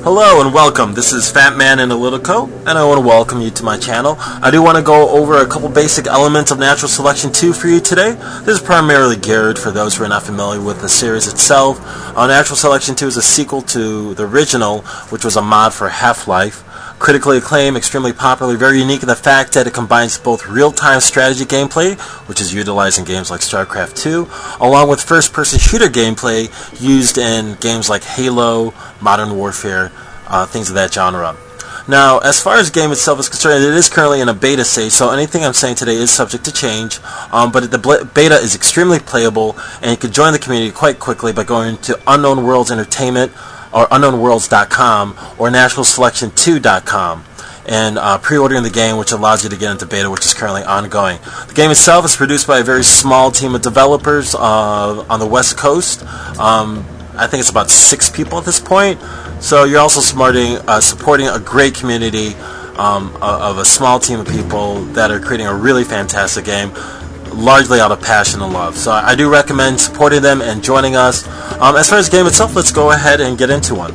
Hello and welcome. This is Fatman in Littlecoat, and I want to welcome you to my channel. I do want to go over a couple basic elements of Natural Selection 2 for you today. This is primarily geared for those who are not familiar with the series itself. Natural Selection 2 is a sequel to the original, which was a mod for Half-Life. Critically acclaimed, extremely popular, very unique in the fact that it combines both real-time strategy gameplay, which is utilized in games like StarCraft 2, along with first-person shooter gameplay used in games like Halo, Modern Warfare, things of that genre. Now, as far as the game itself is concerned, it is currently in a beta stage, so anything I'm saying today is subject to change, but the beta is extremely playable, and you can join the community quite quickly by going to Unknown Worlds Entertainment, or unknownworlds.com, or naturalselection2.com, and pre-ordering the game, which allows you to get into beta, which is currently ongoing. The game itself is produced by a very small team of developers on the West Coast. I think it's about 6 people at this point. So you're also supporting a great community of a small team of people that are creating a really fantastic game, largely out of passion and love. So I do recommend supporting them and joining us. As far as the game itself, let's go ahead and get into one.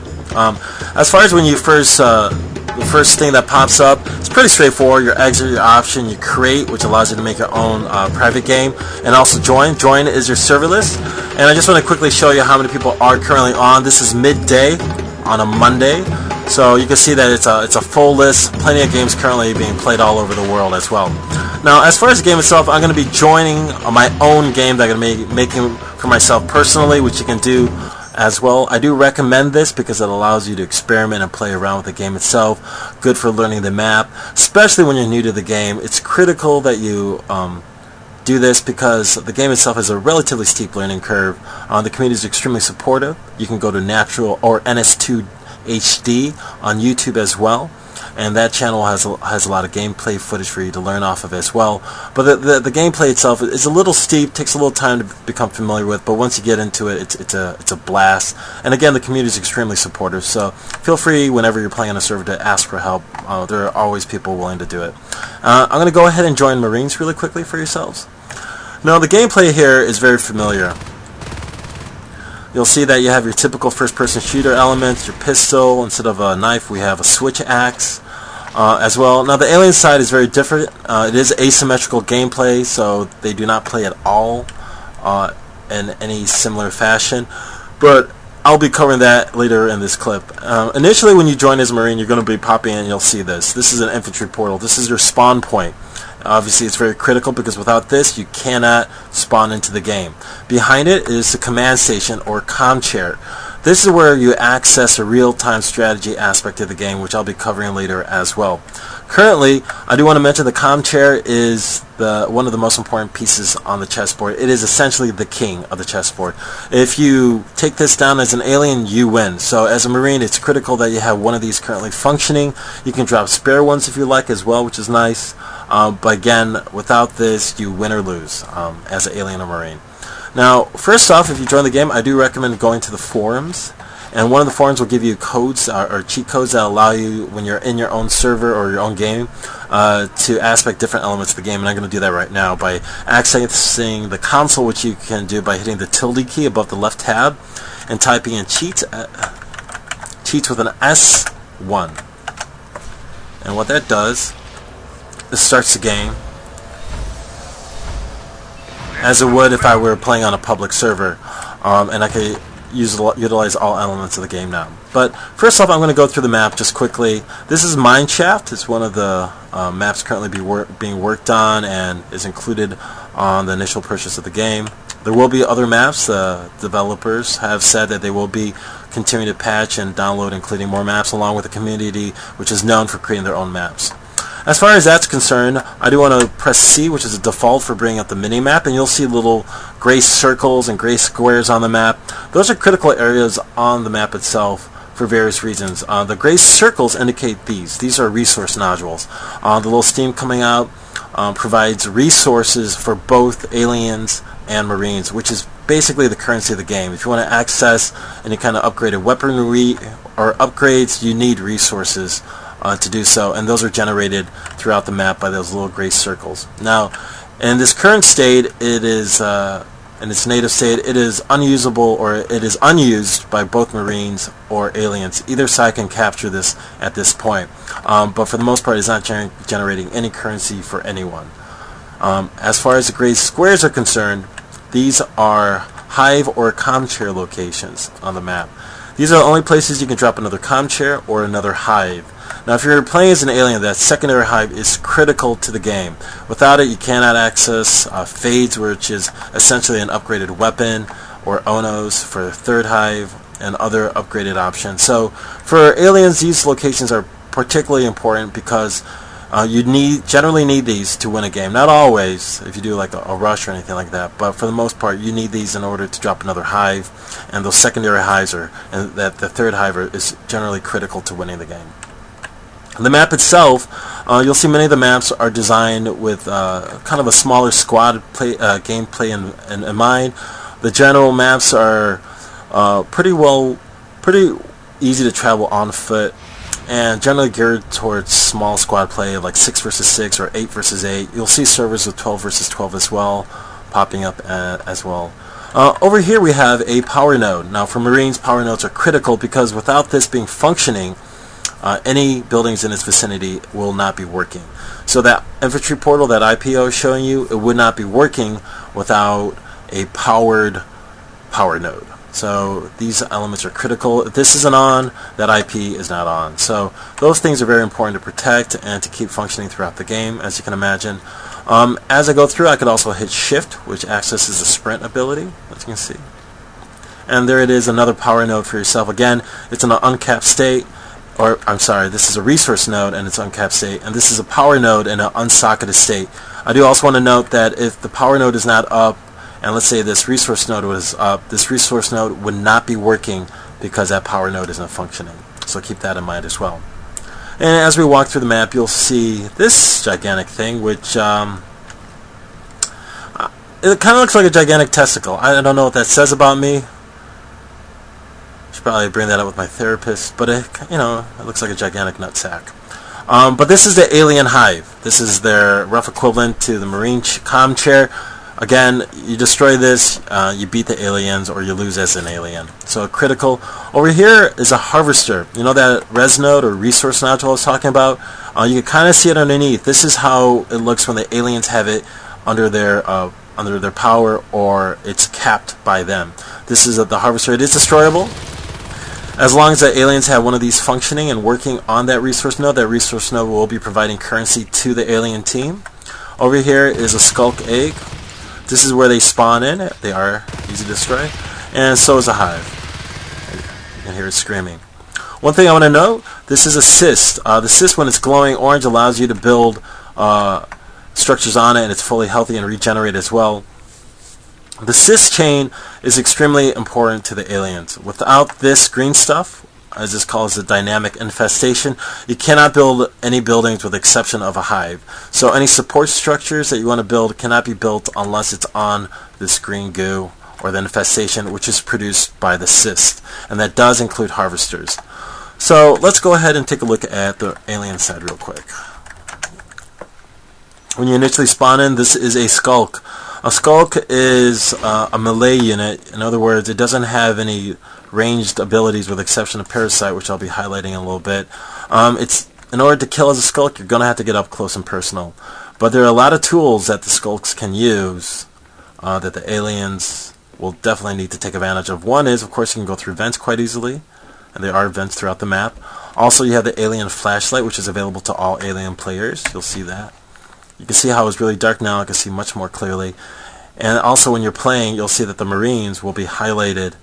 As far as when you the first thing that pops up, it's pretty straightforward. Your exit, your option, you create, which allows you to make your own private game, and also join. Join is your server list. And I just want to quickly show you how many people are currently on. This is midday on a Monday. So you can see that it's a full list, plenty of games currently being played all over the world as well. Now, as far as the game itself, I'm going to be joining my own game that I'm going to be making for myself personally, which you can do as well. I do recommend this because it allows you to experiment and play around with the game itself. Good for learning the map, especially when you're new to the game. It's critical that you do this because the game itself has a relatively steep learning curve. The community is extremely supportive. You can go to Natural or NS2 HD on YouTube as well, and that channel has a lot of gameplay footage for you to learn off of as well. But the gameplay itself is a little steep, takes a little time to become familiar with, but once you get into it, it's a blast. And again, the community is extremely supportive, so feel free whenever you're playing on a server to ask for help. There are always people willing to do it. I'm going to go ahead and join Marines really quickly for yourselves. Now, the gameplay here is very familiar. You'll see that you have your typical first-person shooter elements, your pistol. Instead of a knife, we have a switch axe as well. Now, the alien side is very different. It is asymmetrical gameplay, so they do not play at all in any similar fashion. But I'll be covering that later in this clip. Initially, when you join as a Marine, you're going to be popping in and you'll see this. This is an infantry portal. This is your spawn point. Obviously, it's very critical because without this, you cannot spawn into the game. Behind it is the command station or comm chair. This is where you access a real-time strategy aspect of the game, which I'll be covering later as well. Currently, I do want to mention the comm chair is one of the most important pieces on the chessboard. It is essentially the king of the chessboard. If you take this down as an alien, you win. So as a Marine, it's critical that you have one of these currently functioning. You can drop spare ones if you like as well, which is nice. But again, without this, you win or lose as an alien or Marine. Now, first off, if you join the game, I do recommend going to the forums. And one of the forums will give you codes or cheat codes that allow you, when you're in your own server or your own game, to aspect different elements of the game. And I'm going to do that right now by accessing the console, which you can do by hitting the tilde key above the left tab and typing in cheats with an S1. And what that does, it starts the game as it would if I were playing on a public server, and I could utilize all elements of the game now. But first off, I'm going to go through the map just quickly. This is Mineshaft. It's one of the maps currently being worked on and is included on the initial purchase of the game. There will be other maps. Developers have said that they will be continuing to patch and download, including more maps, along with the community, which is known for creating their own maps. As far as that's concerned, I do want to press C, which is a default for bringing up the mini-map, and you'll see little gray circles and gray squares on the map. Those are critical areas on the map itself for various reasons. The gray circles indicate these. These are resource nodules. The little steam coming out provides resources for both aliens and Marines, which is basically the currency of the game. If you want to access any kind of upgraded weaponry or upgrades, you need resources to do so, and those are generated throughout the map by those little gray circles. Now, in this current state, it is in its native state, it is unusable or it is unused by both Marines or aliens. Either side can capture this at this point, but for the most part, it's not generating any currency for anyone. As far as the gray squares are concerned, these are hive or comm chair locations on the map. These are the only places you can drop another comm chair or another hive. Now, if you're playing as an alien, that secondary hive is critical to the game. Without it, you cannot access fades, which is essentially an upgraded weapon, or onos for third hive, and other upgraded options. So, for aliens, these locations are particularly important because you generally need these to win a game. Not always, if you do like a rush or anything like that, but for the most part, you need these in order to drop another hive, and those secondary hives and that the third hive is generally critical to winning the game. The map itself, you'll see many of the maps are designed with kind of a smaller squad gameplay in mind. The general maps are pretty easy to travel on foot, and generally geared towards small squad play, like 6 versus 6 or 8 versus 8. You'll see servers with 12 versus 12 as well, popping up as well. Over here we have a power node. Now, for Marines, power nodes are critical because without this being functioning, any buildings in its vicinity will not be working. So that infantry portal that IPO is showing you, it would not be working without a powered power node. So these elements are critical. If this isn't on, that IP is not on. So those things are very important to protect and to keep functioning throughout the game, as you can imagine. As I go through, I could also hit Shift, which accesses the sprint ability, as you can see. And there it is, another power node for yourself. Again, it's in an uncapped state. Or, I'm sorry, this is a resource node and it's uncapped state, and this is a power node in an unsocketed state. I do also want to note that if the power node is not up, and let's say this resource node was up, this resource node would not be working because that power node isn't functioning. So keep that in mind as well. And as we walk through the map, you'll see this gigantic thing, which it kind of looks like a gigantic testicle. I don't know what that says about me. Probably bring that up with my therapist, but it looks like a gigantic nutsack. But this is the alien hive. This is their rough equivalent to the Marine comm chair. Again, you destroy this, you beat the aliens, or you lose as an alien. So critical. Over here is a harvester. You know that res node or resource nodule I was talking about? You can kind of see it underneath. This is how it looks when the aliens have it under their power, or it's capped by them. This is the harvester. It is destroyable. As long as the aliens have one of these functioning and working on that resource node will be providing currency to the alien team. Over here is a skulk egg. This is where they spawn in. They are easy to destroy. And so is a hive. You can hear it screaming. One thing I want to note, this is a cyst. The cyst, when it's glowing orange, allows you to build structures on it, and it's fully healthy and regenerate as well. The cyst chain is extremely important to the aliens. Without this green stuff, as this calls the dynamic infestation, you cannot build any buildings with the exception of a hive. So any support structures that you want to build cannot be built unless it's on this green goo or the infestation, which is produced by the cyst. And that does include harvesters. So let's go ahead and take a look at the alien side real quick. When you initially spawn in, this is a skulk. A skulk is a melee unit. In other words, it doesn't have any ranged abilities with the exception of Parasite, which I'll be highlighting in a little bit. In order to kill as a skulk, you're going to have to get up close and personal. But there are a lot of tools that the skulks can use that the aliens will definitely need to take advantage of. One is, of course, you can go through vents quite easily, and there are vents throughout the map. Also, you have the alien flashlight, which is available to all alien players. You'll see that. You can see how it's really dark now. I can see much more clearly. And also when you're playing, you'll see that the Marines will be highlighted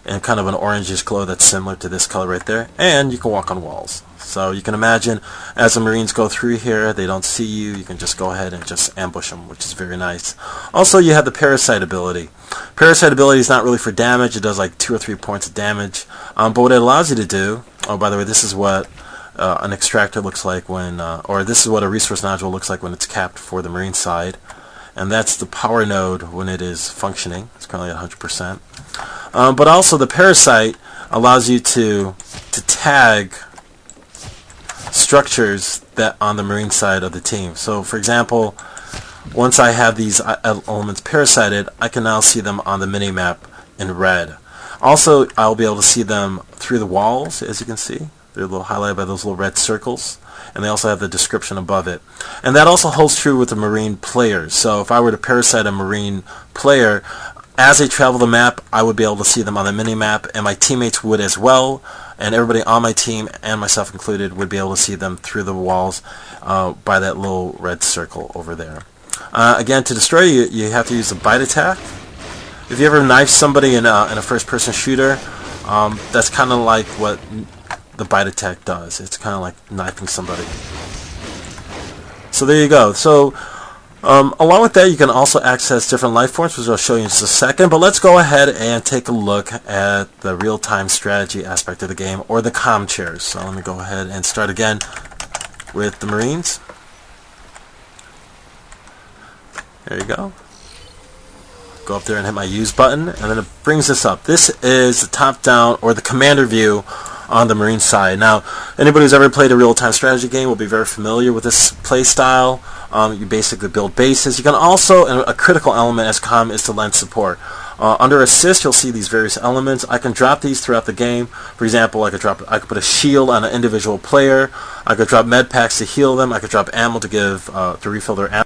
in kind of an orangish glow that's similar to this color right there. And you can walk on walls. So you can imagine as the Marines go through here, they don't see you. You can just go ahead and just ambush them, which is very nice. Also, you have the Parasite ability. Parasite ability is not really for damage. It does like 2 or 3 points of damage. But what it allows you to do, oh, by the way, this is what an extractor looks like when, or this is what a resource nodule looks like when it's capped for the Marine side. And that's the power node when it is functioning. It's currently at 100%. But also the Parasite allows you to tag structures that on the Marine side of the team. So for example, once I have these elements parasited, I can now see them on the mini-map in red. Also, I'll be able to see them through the walls, as you can see. They're a little highlighted by those little red circles, and they also have the description above it. And that also holds true with the Marine players. So if I were to parasite a Marine player, as they travel the map, I would be able to see them on the mini-map, and my teammates would as well, and everybody on my team, and myself included, would be able to see them through the walls by that little red circle over there. Again, to destroy you have to use the bite attack. If you ever knife somebody in a first-person shooter, that's kind of like what the bite attack does. It's kind of like knifing somebody. So there you go. So along with that, you can also access different life forms, which I'll show you in just a second. But let's go ahead and take a look at the real-time strategy aspect of the game, or the comm chairs. So let me go ahead and start again with the Marines. There you go. Go up there and hit my use button, and then it brings this up. This is the top-down, or the commander view, on the Marine side. Now, anybody who's ever played a real-time strategy game will be very familiar with this play style. You basically build bases. You can also, and a critical element as comm is to lend support. Under assist, you'll see these various elements. I can drop these throughout the game. For example, I could put a shield on an individual player. I could drop med packs to heal them. I could drop ammo to refill their ammo.